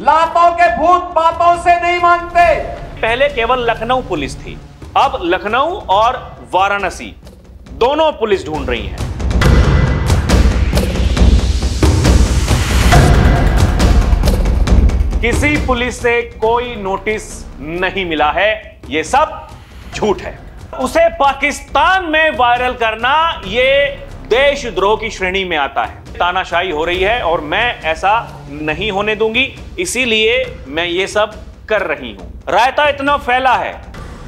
लातों के भूत बातों से नहीं मानते। पहले केवल लखनऊ पुलिस थी, अब लखनऊ और वाराणसी दोनों पुलिस ढूंढ रही है। किसी पुलिस से कोई नोटिस नहीं मिला है, यह सब झूठ है। उसे पाकिस्तान में वायरल करना यह देशद्रोह की श्रेणी में आता है। तानाशाही हो रही है और मैं ऐसा नहीं होने दूंगी, इसीलिए मैं ये सब कर रही हूं। रायता इतना फैला है,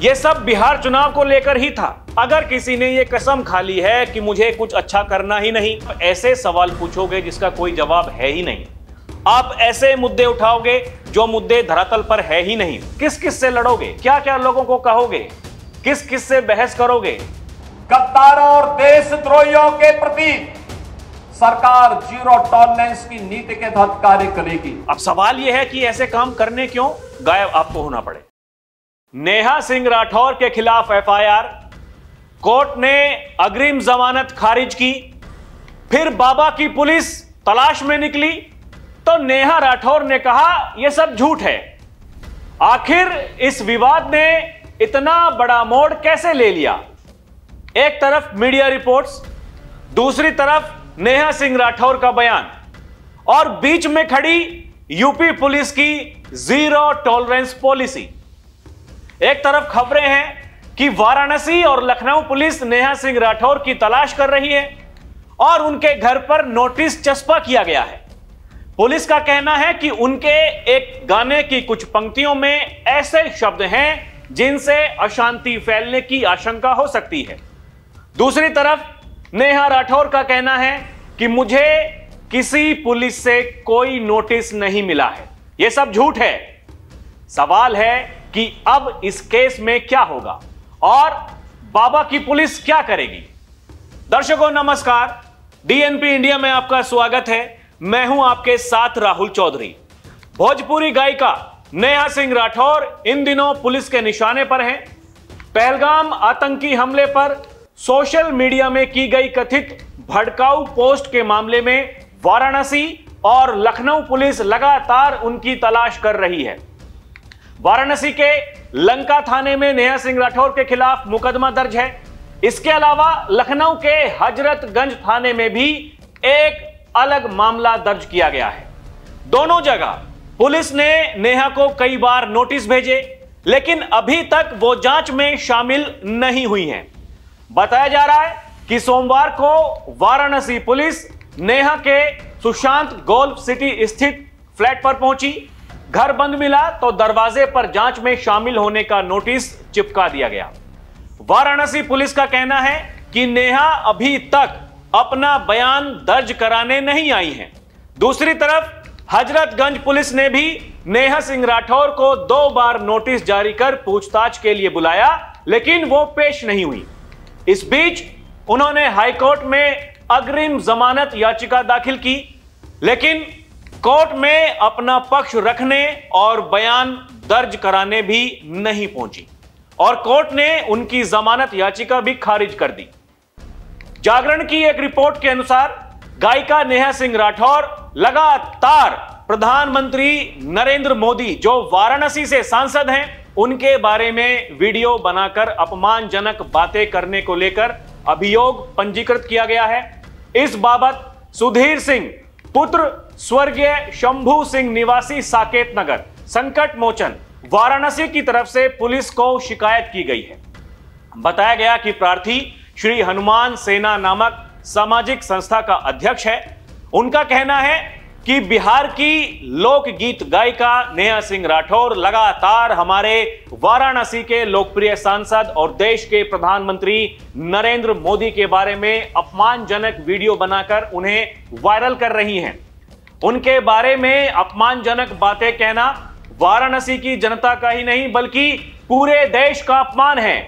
ये सब बिहार चुनाव को लेकर ही था। अगर किसी ने ये कसम खा ली है कि मुझे कुछ अच्छा करना ही नहीं, ऐसे सवाल पूछोगे जिसका कोई जवाब है ही नहीं। आप ऐसे मुद्दे उठाओगे जो मुद्दे धरातल पर है ही नहीं। किस किस से लड़ोगे, क्या क्या लोगों को कहोगे, किस किस से बहस करोगे। गद्दारों और देशद्रोहियों के प्रति सरकार जीरो टॉलरेंस की नीति के तहत कार्य करेगी। अब सवाल यह है कि ऐसे काम करने क्यों गायब आपको होना पड़े। नेहा सिंह राठौर के खिलाफ एफआईआर, कोर्ट ने अग्रिम जमानत खारिज की, फिर बाबा की पुलिस तलाश में निकली तो नेहा राठौर ने कहा यह सब झूठ है। आखिर इस विवाद ने इतना बड़ा मोड़ कैसे ले लिया। एक तरफ मीडिया रिपोर्ट्स, दूसरी तरफ नेहा सिंह राठौर का बयान और बीच में खड़ी यूपी पुलिस की जीरो टॉलरेंस पॉलिसी। एक तरफ खबरें हैं कि वाराणसी और लखनऊ पुलिस नेहा सिंह राठौर की तलाश कर रही है और उनके घर पर नोटिस चस्पा किया गया है। पुलिस का कहना है कि उनके एक गाने की कुछ पंक्तियों में ऐसे शब्द हैं जिनसे अशांति फैलने की आशंका हो सकती है। दूसरी तरफ नेहा राठौर का कहना है कि मुझे किसी पुलिस से कोई नोटिस नहीं मिला है, यह सब झूठ है। सवाल है कि अब इस केस में क्या होगा और बाबा की पुलिस क्या करेगी। दर्शकों नमस्कार, डीएनपी इंडिया में आपका स्वागत है। मैं हूं आपके साथ राहुल चौधरी। भोजपुरी गायिका नेहा सिंह राठौर इन दिनों पुलिस के निशाने पर हैं। पहलगाम आतंकी हमले पर सोशल मीडिया में की गई कथित भड़काऊ पोस्ट के मामले में वाराणसी और लखनऊ पुलिस लगातार उनकी तलाश कर रही है। वाराणसी के लंका थाने में नेहा सिंह राठौर के खिलाफ मुकदमा दर्ज है। इसके अलावा लखनऊ के हजरतगंज थाने में भी एक अलग मामला दर्ज किया गया है। दोनों जगह पुलिस ने नेहा को कई बार नोटिस भेजे, लेकिन अभी तक वो जांच में शामिल नहीं हुई हैं। बताया जा रहा है कि सोमवार को वाराणसी पुलिस नेहा के सुशांत गोल्फ सिटी स्थित फ्लैट पर पहुंची। घर बंद मिला तो दरवाजे पर जांच में शामिल होने का नोटिस चिपका दिया गया। वाराणसी पुलिस का कहना है कि नेहा अभी तक अपना बयान दर्ज कराने नहीं आई हैं। दूसरी तरफ हजरतगंज पुलिस ने भी नेहा सिंह राठौर को 2 बार नोटिस जारी कर पूछताछ के लिए बुलाया, लेकिन वो पेश नहीं हुई। इस बीच उन्होंने हाईकोर्ट में अग्रिम जमानत याचिका दाखिल की, लेकिन कोर्ट में अपना पक्ष रखने और बयान दर्ज कराने भी नहीं पहुंची और कोर्ट ने उनकी जमानत याचिका भी खारिज कर दी। जागरण की एक रिपोर्ट के अनुसार गायिका नेहा सिंह राठौर लगातार प्रधानमंत्री नरेंद्र मोदी, जो वाराणसी से सांसद हैं, उनके बारे में वीडियो बनाकर अपमानजनक बातें करने को लेकर अभियोग पंजीकृत किया गया है। इस बाबत सुधीर सिंह पुत्र स्वर्गीय शंभू सिंह निवासी साकेत नगर संकट मोचन वाराणसी की तरफ से पुलिस को शिकायत की गई है। बताया गया कि प्रार्थी श्री हनुमान सेना नामक सामाजिक संस्था का अध्यक्ष है। उनका कहना है कि बिहार की लोकगीत गायिका नेहा सिंह राठौर लगातार हमारे वाराणसी के लोकप्रिय सांसद और देश के प्रधानमंत्री नरेंद्र मोदी के बारे में अपमानजनक वीडियो बनाकर उन्हें वायरल कर रही हैं। उनके बारे में अपमानजनक बातें कहना वाराणसी की जनता का ही नहीं बल्कि पूरे देश का अपमान है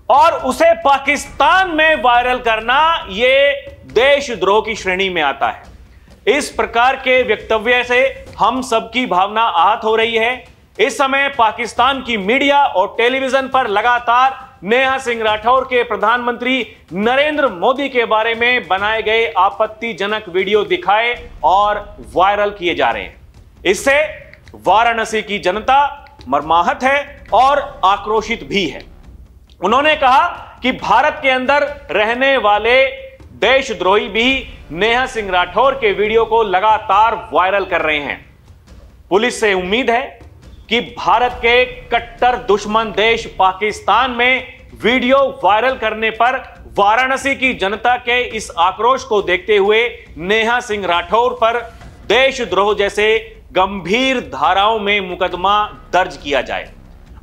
और उसे पाकिस्तान में वायरल करना यह देशद्रोह की श्रेणी में आता है। इस प्रकार के वक्तव्य से हम सबकी भावना आहत हो रही है। इस समय पाकिस्तान की मीडिया और टेलीविजन पर लगातार नेहा सिंह राठौर के प्रधानमंत्री नरेंद्र मोदी के बारे में बनाए गए आपत्तिजनक वीडियो दिखाए और वायरल किए जा रहे हैं। इससे वाराणसी की जनता मर्माहत है और आक्रोशित भी है। उन्होंने कहा कि भारत के अंदर रहने वाले देशद्रोही भी नेहा सिंह राठौर के वीडियो को लगातार वायरल कर रहे हैं। पुलिस से उम्मीद है कि भारत के कट्टर दुश्मन देश पाकिस्तान में वीडियो वायरल करने पर वाराणसी की जनता के इस आक्रोश को देखते हुए नेहा सिंह राठौर पर देशद्रोह जैसे गंभीर धाराओं में मुकदमा दर्ज किया जाए।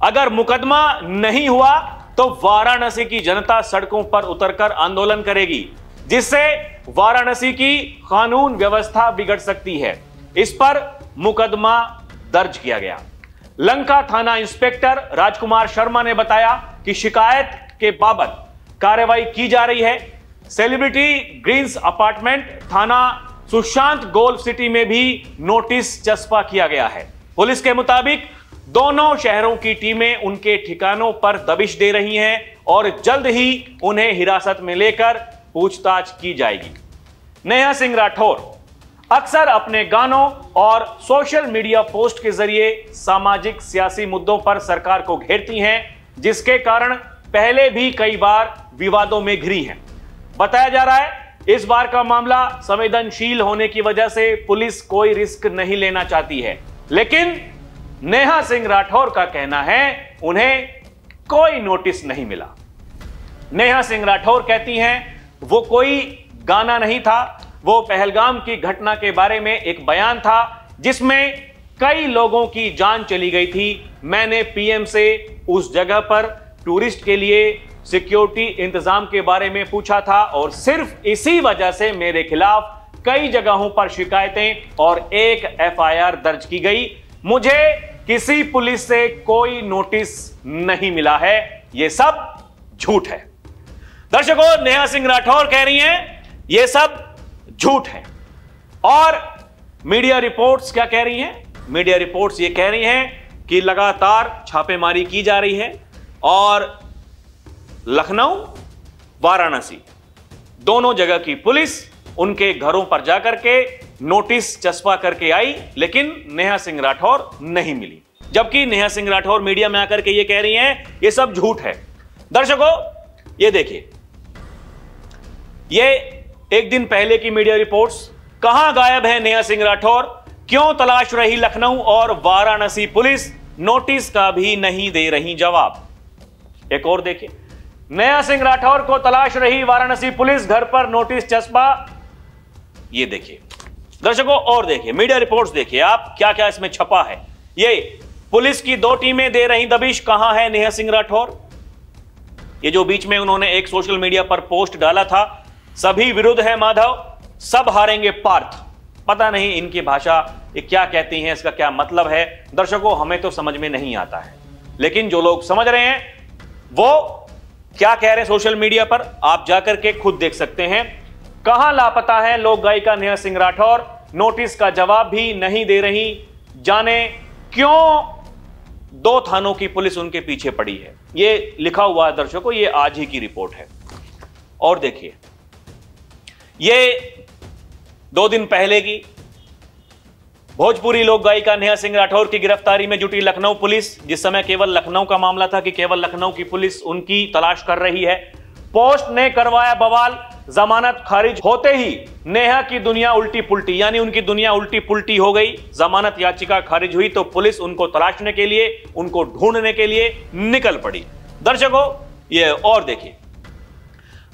अगर मुकदमा नहीं हुआ तो वाराणसी की जनता सड़कों पर उतरकर आंदोलन करेगी, जिससे वाराणसी की कानून व्यवस्था बिगड़ सकती है। इस पर मुकदमा दर्ज किया गया। लंका थाना इंस्पेक्टर राजकुमार शर्मा ने बताया कि शिकायत के बाबत कार्रवाई की जा रही है। सेलिब्रिटी ग्रीन्स अपार्टमेंट थाना सुशांत गोल्फ सिटी में भी नोटिस चस्पा किया गया है। पुलिस के मुताबिक दोनों शहरों की टीमें उनके ठिकानों पर दबिश दे रही हैं और जल्द ही उन्हें हिरासत में लेकर पूछताछ की जाएगी। नेहा सिंह राठौर अक्सर अपने गानों और सोशल मीडिया पोस्ट के जरिए सामाजिक सियासी मुद्दों पर सरकार को घेरती हैं, जिसके कारण पहले भी कई बार विवादों में घिरी हैं। बताया जा रहा है इस बार का मामला संवेदनशील होने की वजह से पुलिस कोई रिस्क नहीं लेना चाहती है, लेकिन नेहा सिंह राठौर का कहना है उन्हें कोई नोटिस नहीं मिला। नेहा सिंह राठौर कहती हैं वो कोई गाना नहीं था, वो पहलगाम की घटना के बारे में एक बयान था जिसमें कई लोगों की जान चली गई थी। मैंने पीएम से उस जगह पर टूरिस्ट के लिए सिक्योरिटी इंतजाम के बारे में पूछा था और सिर्फ इसी वजह से मेरे खिलाफ कई जगहों पर शिकायतें और एक एफआईआर दर्ज की गई। मुझे किसी पुलिस से कोई नोटिस नहीं मिला है। यह सब झूठ है। दर्शकों, नेहा सिंह राठौर कह रही हैं यह सब झूठ है। और मीडिया रिपोर्ट्स क्या कह रही हैं? मीडिया रिपोर्ट्स ये कह रही हैं कि लगातार छापेमारी की जा रही है और लखनऊ, वाराणसी दोनों जगह की पुलिस उनके घरों पर जाकर के नोटिस चस्पा करके आई, लेकिन नेहा सिंह राठौर नहीं मिली। जबकि नेहा सिंह राठौर मीडिया में आकर के ये कह रही हैं ये सब झूठ है। दर्शकों, ये देखिए, ये एक दिन पहले की मीडिया रिपोर्ट्स। कहां गायब है नेहा सिंह राठौर? क्यों तलाश रही लखनऊ और वाराणसी पुलिस? नोटिस का भी नहीं दे रही जवाब। एक और देखिए, नेहा सिंह राठौर को तलाश रही वाराणसी पुलिस, घर पर नोटिस चस्पा। ये देखिए दर्शकों, और देखिए मीडिया रिपोर्ट्स देखिए आप क्या क्या इसमें छपा है। ये पुलिस की 2 टीमें दे रही दबिश, कहां है नेहा सिंह राठौर? ये जो बीच में उन्होंने एक सोशल मीडिया पर पोस्ट डाला था, सभी विरुद्ध है माधव, सब हारेंगे पार्थ। पता नहीं इनकी भाषा ये क्या कहती हैं, इसका क्या मतलब है। दर्शकों, हमें तो समझ में नहीं आता है, लेकिन जो लोग समझ रहे हैं वो क्या कह रहे हैं सोशल मीडिया पर आप जाकर के खुद देख सकते हैं। कहां लापता है लोक गायिका नेहा सिंह राठौर? नोटिस का जवाब भी नहीं दे रही। जाने क्यों 2 थानों की पुलिस उनके पीछे पड़ी है। यह लिखा हुआ है दर्शकों, यह आज ही की रिपोर्ट है। और देखिए, यह 2 दिन पहले की भोजपुरी लोक गायिका नेहा सिंह राठौर की गिरफ्तारी में जुटी लखनऊ पुलिस। जिस समय केवल लखनऊ का मामला था कि केवल लखनऊ की पुलिस उनकी तलाश कर रही है। पोस्ट ने करवाया बवाल, जमानत खारिज होते ही नेहा की दुनिया उल्टी पुल्टी, यानी उनकी दुनिया उल्टी पुल्टी हो गई। जमानत याचिका खारिज हुई तो पुलिस उनको तलाशने के लिए, उनको ढूंढने के लिए निकल पड़ी। दर्शकों, ये और देखिए,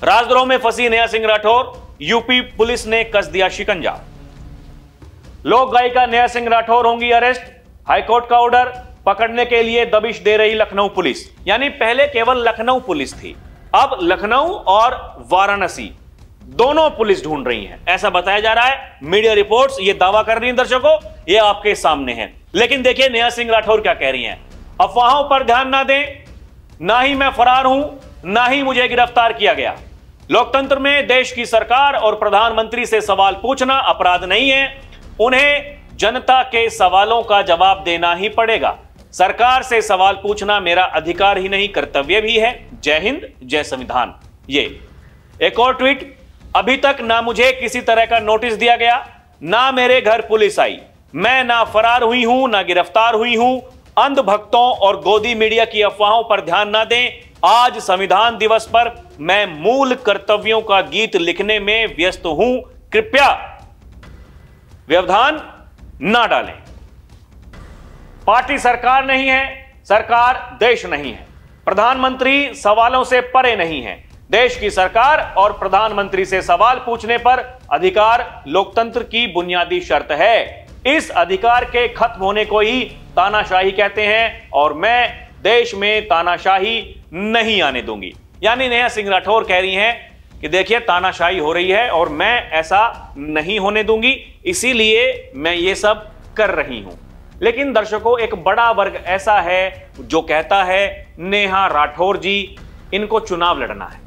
राजद्रोह में फंसी नेहा सिंह राठौर, यूपी पुलिस ने कस दिया शिकंजा। लोक गायिका नेहा सिंह राठौर होंगी अरेस्ट, हाईकोर्ट का ऑर्डर, पकड़ने के लिए दबिश दे रही लखनऊ पुलिस। यानी पहले केवल लखनऊ पुलिस थी, अब लखनऊ और वाराणसी दोनों पुलिस ढूंढ रही हैं, ऐसा बताया जा रहा है। मीडिया रिपोर्ट्स ये दावा कर रही हैं दर्शकों, ये आपके सामने है। लेकिन देखिए नेहा सिंह राठौर क्या कह रही हैं। अफवाहों पर ध्यान ना दें, ना ही मैं फरार हूं, ना ही मुझे गिरफ्तार किया गया। लोकतंत्र में देश की सरकार और प्रधानमंत्री से सवाल पूछना अपराध नहीं है, उन्हें जनता के सवालों का जवाब देना ही पड़ेगा। सरकार से सवाल पूछना मेरा अधिकार ही नहीं, कर्तव्य भी है। जय हिंद, जय संविधान। ये एक और ट्वीट, अभी तक ना मुझे किसी तरह का नोटिस दिया गया, ना मेरे घर पुलिस आई, मैं ना फरार हुई हूं ना गिरफ्तार हुई हूं। अंधभक्तों और गोदी मीडिया की अफवाहों पर ध्यान ना दें। आज संविधान दिवस पर मैं मूल कर्तव्यों का गीत लिखने में व्यस्त हूं। कृपया व्यवधान ना डालें। पार्टी सरकार नहीं है, सरकार देश नहीं है। प्रधानमंत्री सवालों से परे नहीं है। देश की सरकार और प्रधानमंत्री से सवाल पूछने पर अधिकार लोकतंत्र की बुनियादी शर्त है। इस अधिकार के खत्म होने को ही तानाशाही कहते हैं और मैं देश में तानाशाही नहीं आने दूंगी। यानी नेहा सिंह राठौर कह रही हैं कि देखिए तानाशाही हो रही है और मैं ऐसा नहीं होने दूंगी, इसीलिए मैं ये सब कर रही हूं। लेकिन दर्शकों, एक बड़ा वर्ग ऐसा है जो कहता है नेहा राठौर जी, इनको चुनाव लड़ना है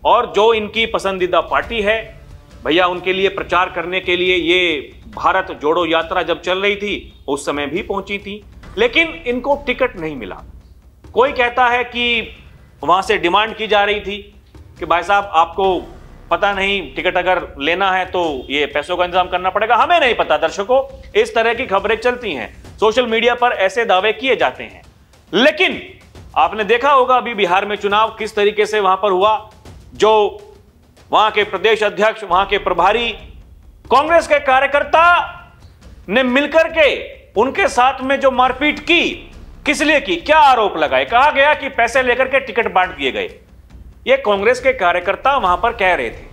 और जो इनकी पसंदीदा पार्टी है भैया, उनके लिए प्रचार करने के लिए ये भारत जोड़ो यात्रा जब चल रही थी उस समय भी पहुंची थी, लेकिन इनको टिकट नहीं मिला। कोई कहता है कि वहां से डिमांड की जा रही थी कि भाई साहब आपको पता नहीं, टिकट अगर लेना है तो ये पैसों का इंतजाम करना पड़ेगा। हमें नहीं पता दर्शकों, इस तरह की खबरें चलती हैं, सोशल मीडिया पर ऐसे दावे किए जाते हैं। लेकिन आपने देखा होगा अभी बिहार में चुनाव किस तरीके से वहां पर हुआ। जो वहां के प्रदेश अध्यक्ष, वहां के प्रभारी, कांग्रेस के कार्यकर्ता ने मिलकर के उनके साथ में जो मारपीट की, किस लिए की, क्या आरोप लगाए, कहा गया कि पैसे लेकर के टिकट बांट दिए गए। ये कांग्रेस के कार्यकर्ता वहां पर कह रहे थे,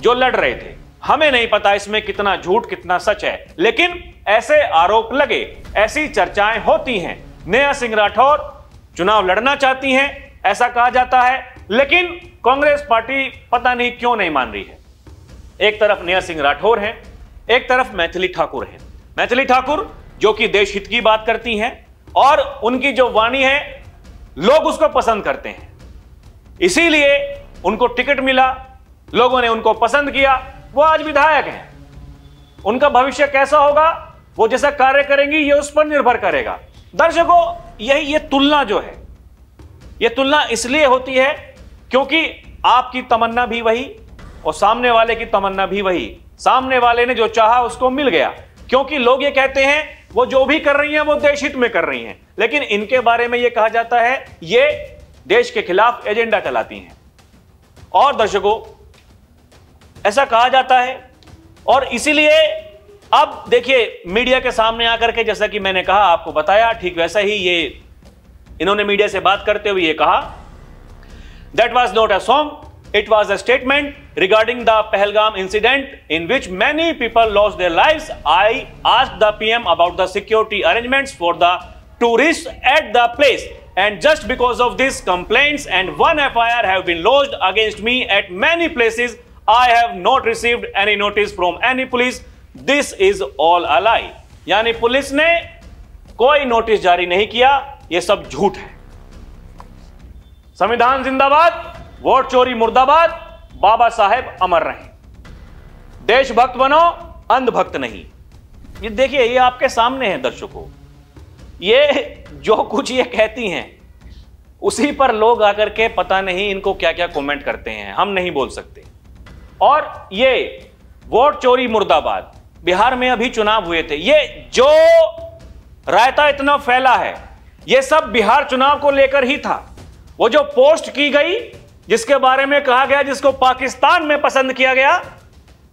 जो लड़ रहे थे। हमें नहीं पता इसमें कितना झूठ कितना सच है, लेकिन ऐसे आरोप लगे, ऐसी चर्चाएं होती हैं। नेहा सिंह राठौर चुनाव लड़ना चाहती हैं, ऐसा कहा जाता है, लेकिन कांग्रेस पार्टी पता नहीं क्यों नहीं मान रही है। एक तरफ नेहा सिंह राठौर हैं, एक तरफ मैथिली ठाकुर हैं। मैथिली ठाकुर जो कि देश हित की बात करती हैं और उनकी जो वाणी है लोग उसको पसंद करते हैं, इसीलिए उनको टिकट मिला, लोगों ने उनको पसंद किया, वो आज विधायक हैं। उनका भविष्य कैसा होगा, वो जैसा कार्य करेंगी, ये उस पर निर्भर करेगा। दर्शकों, ये तुलना जो है, ये तुलना इसलिए होती है क्योंकि आपकी तमन्ना भी वही और सामने वाले की तमन्ना भी वही। सामने वाले ने जो चाहा उसको मिल गया, क्योंकि लोग ये कहते हैं वो जो भी कर रही हैं वो देश हित में कर रही हैं, लेकिन इनके बारे में ये कहा जाता है ये देश के खिलाफ एजेंडा चलाती हैं। और दर्शकों, ऐसा कहा जाता है और इसीलिए अब देखिए मीडिया के सामने आकर के, जैसा कि मैंने कहा, आपको बताया, ठीक वैसा ही ये इन्होंने मीडिया से बात करते हुए ये कहा, that was not a song, it was a statement regarding the Pahalgam incident in which many people lost their lives. I asked the PM about the security arrangements for the tourists at the place, and just because of this, complaints and one FIR have been lodged against me at many places. I have not received any notice from any police. This is all a lie. यानी police ने कोई notice जारी नहीं किया, यह सब झूठ है। संविधान जिंदाबाद, वोट चोरी मुर्दाबाद, बाबा साहेब अमर रहें। देशभक्त बनो, अंधभक्त नहीं। ये देखिए, ये आपके सामने है दर्शकों, ये जो कुछ ये कहती हैं उसी पर लोग आकर के पता नहीं इनको क्या क्या कमेंट करते हैं, हम नहीं बोल सकते। और ये वोट चोरी मुर्दाबाद, बिहार में अभी चुनाव हुए थे, ये जो रायता इतना फैला है ये सब बिहार चुनाव को लेकर ही था। वो जो पोस्ट की गई, जिसके बारे में कहा गया जिसको पाकिस्तान में पसंद किया गया,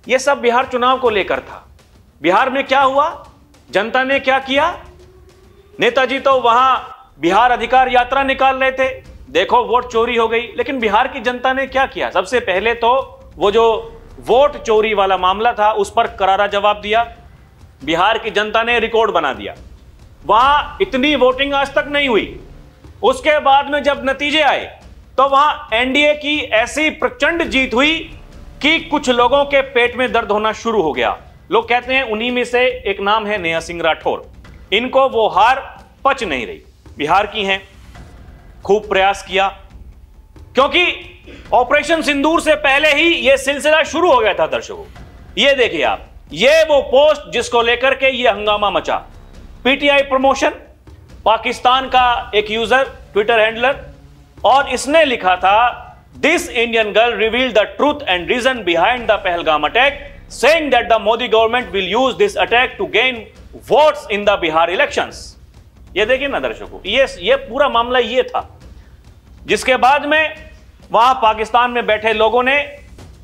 यह सब बिहार चुनाव को लेकर था। बिहार में क्या हुआ, जनता ने क्या किया, नेताजी तो वहां बिहार अधिकार यात्रा निकाल रहे थे, देखो वोट चोरी हो गई। लेकिन बिहार की जनता ने क्या किया, सबसे पहले तो वो जो वोट चोरी वाला मामला था उस पर करारा जवाब दिया। बिहार की जनता ने रिकॉर्ड बना दिया, वहां इतनी वोटिंग आज तक नहीं हुई। उसके बाद में जब नतीजे आए तो वहां एनडीए की ऐसी प्रचंड जीत हुई कि कुछ लोगों के पेट में दर्द होना शुरू हो गया। लोग कहते हैं उन्हीं में से एक नाम है नेहा सिंह राठौर। इनको वो हार पच नहीं रही, बिहार की हैं, खूब प्रयास किया, क्योंकि ऑपरेशन सिंदूर से पहले ही यह सिलसिला शुरू हो गया था। दर्शकों, ये देखिए आप, ये वो पोस्ट जिसको लेकर के ये हंगामा मचा। पीटीआई प्रमोशन, पाकिस्तान का एक यूजर, ट्विटर हैंडलर, और इसने लिखा था, this Indian girl revealed the truth and reason behind the Pahalgam attack, saying that the Modi government will use this attack to gain votes in the Bihar elections. ये देखिए ना दर्शकों, ये पूरा मामला ये था, जिसके बाद में वहां पाकिस्तान में बैठे लोगों ने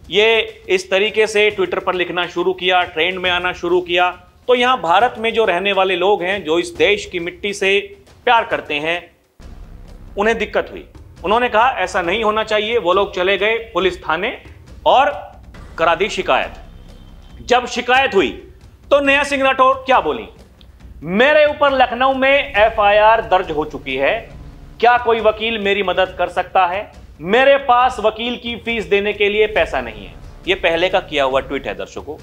ये इस तरीके से ट्विटर पर लिखना शुरू किया, ट्रेंड में आना शुरू किया। तो यहां भारत में जो रहने वाले लोग हैं, जो इस देश की मिट्टी से प्यार करते हैं, उन्हें दिक्कत हुई। उन्होंने कहा ऐसा नहीं होना चाहिए। वो लोग चले गए पुलिस थाने और करा दी शिकायत। जब शिकायत हुई तो नेहा सिंह राठौर क्या बोली, मेरे ऊपर लखनऊ में एफआईआर दर्ज हो चुकी है, क्या कोई वकील मेरी मदद कर सकता है? मेरे पास वकील की फीस देने के लिए पैसा नहीं है। यह पहले का किया हुआ ट्वीट है दर्शकों।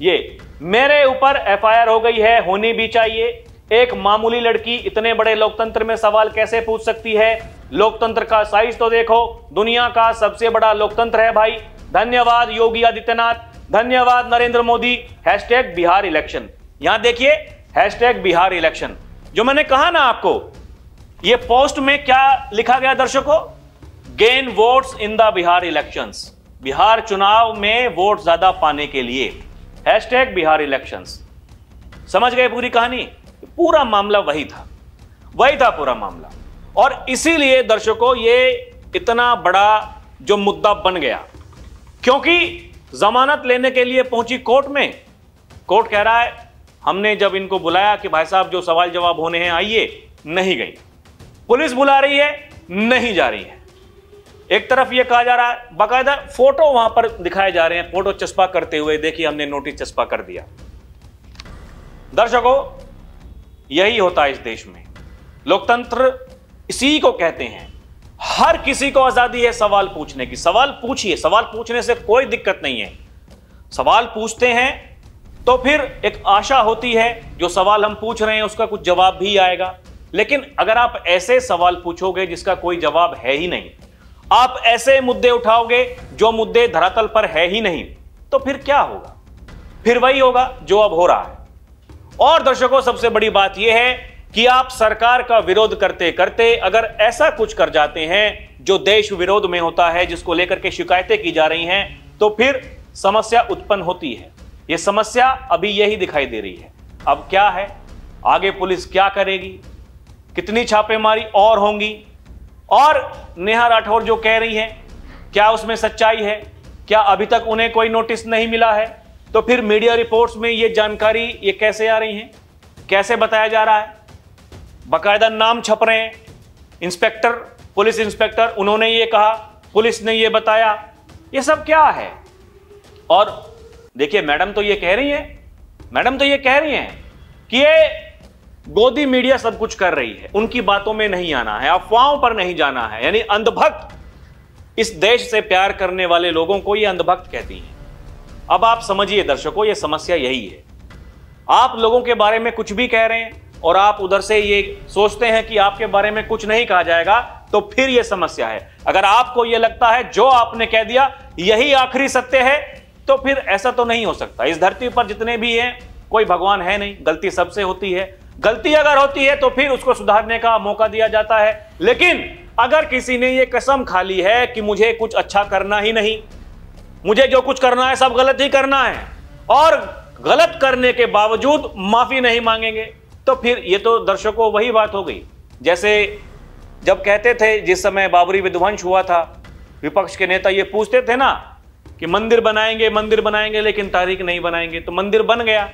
ये मेरे ऊपर एफआईआर हो गई है, होनी भी चाहिए। एक मामूली लड़की इतने बड़े लोकतंत्र में सवाल कैसे पूछ सकती है? लोकतंत्र का साइज तो देखो, दुनिया का सबसे बड़ा लोकतंत्र है भाई। धन्यवाद योगी आदित्यनाथ, धन्यवाद नरेंद्र मोदी। हैशटैग बिहार इलेक्शन, यहां देखिए हैशटैग बिहार इलेक्शन। जो मैंने कहा ना आपको, ये पोस्ट में क्या लिखा गया दर्शकों, gain votes in the Bihar elections. Bihar चुनाव में वोट ज्यादा पाने के लिए हैशटैग बिहार इलेक्शंस। समझ गए पूरी कहानी? पूरा मामला वही था पूरा मामला। और इसीलिए दर्शकों ये इतना बड़ा जो मुद्दा बन गया, क्योंकि जमानत लेने के लिए पहुंची कोर्ट में। कोर्ट कह रहा है हमने जब इनको बुलाया कि भाई साहब जो सवाल जवाब होने हैं आइए, नहीं गई। पुलिस बुला रही है, नहीं जा रही है। एक तरफ ये कहा जा रहा है, बाकायदा फोटो वहां पर दिखाए जा रहे हैं, फोटो चस्पा करते हुए, देखिए हमने नोटिस चस्पा कर दिया। दर्शकों यही होता है इस देश में। लोकतंत्र इसी को कहते हैं। हर किसी को आजादी है सवाल पूछने की। सवाल पूछिए, सवाल पूछने से कोई दिक्कत नहीं है। सवाल पूछते हैं तो फिर एक आशा होती है जो सवाल हम पूछ रहे हैं उसका कुछ जवाब भी आएगा। लेकिन अगर आप ऐसे सवाल पूछोगे जिसका कोई जवाब है ही नहीं, आप ऐसे मुद्दे उठाओगे जो मुद्दे धरातल पर है ही नहीं, तो फिर क्या होगा? फिर वही होगा जो अब हो रहा है। और दर्शकों सबसे बड़ी बात यह है कि आप सरकार का विरोध करते करते अगर ऐसा कुछ कर जाते हैं जो देश विरोध में होता है, जिसको लेकर के शिकायतें की जा रही हैं, तो फिर समस्या उत्पन्न होती है। यह समस्या अभी यही दिखाई दे रही है। अब क्या है, आगे पुलिस क्या करेगी, कितनी छापेमारी और होंगी, और नेहा राठौर जो कह रही हैं क्या उसमें सच्चाई है? क्या अभी तक उन्हें कोई नोटिस नहीं मिला है? तो फिर मीडिया रिपोर्ट्स में ये जानकारी ये कैसे आ रही है, कैसे बताया जा रहा है? बाकायदा नाम छप रहे हैं, इंस्पेक्टर, पुलिस इंस्पेक्टर, उन्होंने ये कहा, पुलिस ने ये बताया। ये सब क्या है? और देखिए मैडम तो ये कह रही हैं कि ये गोदी मीडिया सब कुछ कर रही है, उनकी बातों में नहीं आना है, अफवाहों पर नहीं जाना है। यानी अंधभक्त, इस देश से प्यार करने वाले लोगों को ये अंधभक्त कहती हैं। अब आप समझिए दर्शकों, ये समस्या यही है। आप लोगों के बारे में कुछ भी कह रहे हैं और आप उधर से ये सोचते हैं कि आपके बारे में कुछ नहीं कहा जाएगा, तो फिर ये समस्या है। अगर आपको ये लगता है जो आपने कह दिया यही आखिरी सत्य है, तो फिर ऐसा तो नहीं हो सकता। इस धरती पर जितने भी हैं, कोई भगवान है नहीं, गलती सबसे होती है। गलती अगर होती है तो फिर उसको सुधारने का मौका दिया जाता है। लेकिन अगर किसी ने ये कसम खा ली है कि मुझे कुछ अच्छा करना ही नहीं, मुझे जो कुछ करना है सब गलत ही करना है, और गलत करने के बावजूद माफी नहीं मांगेंगे, तो फिर ये तो दर्शकों वही बात हो गई जैसे जब कहते थे, जिस समय बाबरी विध्वंस हुआ था, विपक्ष के नेता ये पूछते थे ना कि मंदिर बनाएंगे लेकिन तारीख नहीं बनाएंगे। तो मंदिर बन गया,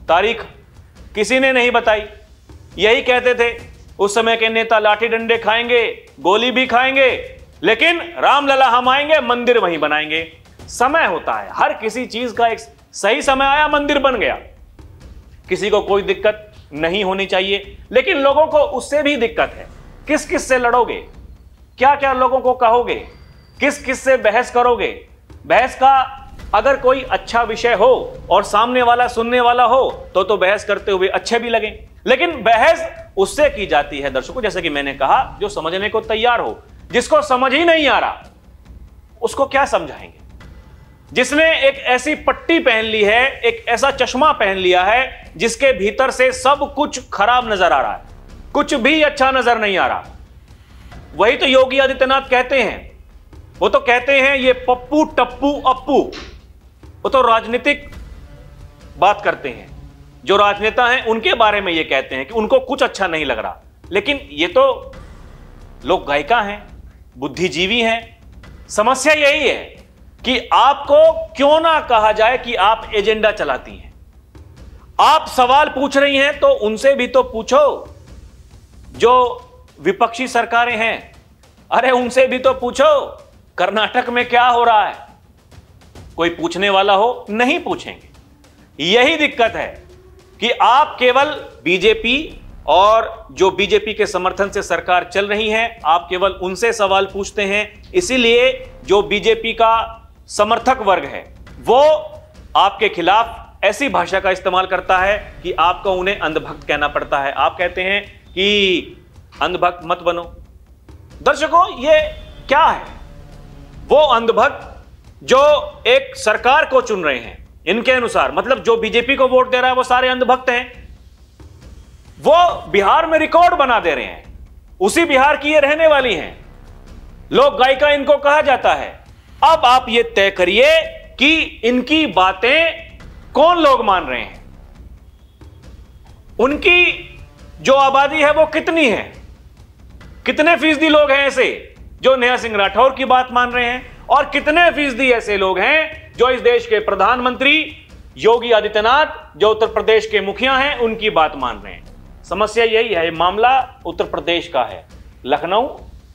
तारीख किसी ने नहीं बताई। यही कहते थे उस समय के नेता, लाठी डंडे खाएंगे, गोली भी खाएंगे, लेकिन रामलला हम आएंगे, मंदिर वहीं बनाएंगे। समय होता है, हर किसी चीज का एक सही समय आया, मंदिर बन गया। किसी को कोई दिक्कत नहीं होनी चाहिए, लेकिन लोगों को उससे भी दिक्कत है। किस किस से लड़ोगे, क्या क्या लोगों को कहोगे, किस किस से बहस करोगे? बहस का अगर कोई अच्छा विषय हो और सामने वाला सुनने वाला हो तो बहस करते हुए अच्छे भी लगें। लेकिन बहस उससे की जाती है दर्शकों, जैसे कि मैंने कहा, जो समझने को तैयार हो। जिसको समझ ही नहीं आ रहा उसको क्या समझाएंगे? जिसने एक ऐसी पट्टी पहन ली है, एक ऐसा चश्मा पहन लिया है जिसके भीतर से सब कुछ खराब नजर आ रहा है, कुछ भी अच्छा नजर नहीं आ रहा। वही तो योगी आदित्यनाथ कहते हैं। वो तो कहते हैं ये पप्पू टप्पू अप्पू। वो तो राजनीतिक बात करते हैं। जो राजनेता हैं उनके बारे में ये कहते हैं कि उनको कुछ अच्छा नहीं लग रहा, लेकिन ये तो लोग गायिका हैं, बुद्धिजीवी हैं। समस्या यही है कि आपको क्यों ना कहा जाए कि आप एजेंडा चलाती हैं। आप सवाल पूछ रही हैं तो उनसे भी तो पूछो जो विपक्षी सरकारें हैं, अरे उनसे भी तो पूछो कर्नाटक में क्या हो रहा है। कोई पूछने वाला हो, नहीं पूछेंगे। यही दिक्कत है कि आप केवल बीजेपी और जो बीजेपी के समर्थन से सरकार चल रही है, आप केवल उनसे सवाल पूछते हैं। इसीलिए जो बीजेपी का समर्थक वर्ग है वो आपके खिलाफ ऐसी भाषा का इस्तेमाल करता है कि आपको उन्हें अंधभक्त कहना पड़ता है। आप कहते हैं कि अंधभक्त मत बनो। दर्शकों, ये क्या है? वो अंधभक्त जो एक सरकार को चुन रहे हैं, इनके अनुसार मतलब जो बीजेपी को वोट दे रहा है वो सारे अंधभक्त हैं। वो बिहार में रिकॉर्ड बना दे रहे हैं, उसी बिहार की ये रहने वाली हैं। लोक गायिका इनको कहा जाता है। अब आप ये तय करिए कि इनकी बातें कौन लोग मान रहे हैं, उनकी जो आबादी है वो कितनी है, कितने फीसदी लोग हैं ऐसे जो नेहा सिंह राठौर की बात मान रहे हैं, और कितने फीसदी ऐसे लोग हैं जो इस देश के प्रधानमंत्री योगी आदित्यनाथ, जो उत्तर प्रदेश के मुखिया हैं, उनकी बात मान रहे हैं। समस्या यही है। ये मामला उत्तर प्रदेश का है, लखनऊ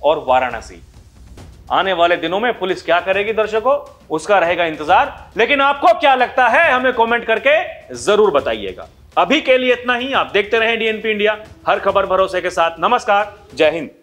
और वाराणसी। आने वाले दिनों में पुलिस क्या करेगी दर्शकों, उसका रहेगा इंतजार। लेकिन आपको क्या लगता है हमें कमेंट करके जरूर बताइएगा। अभी के लिए इतना ही। आप देखते रहें डीएनपी इंडिया, हर खबर भरोसे के साथ। नमस्कार, जय हिंद।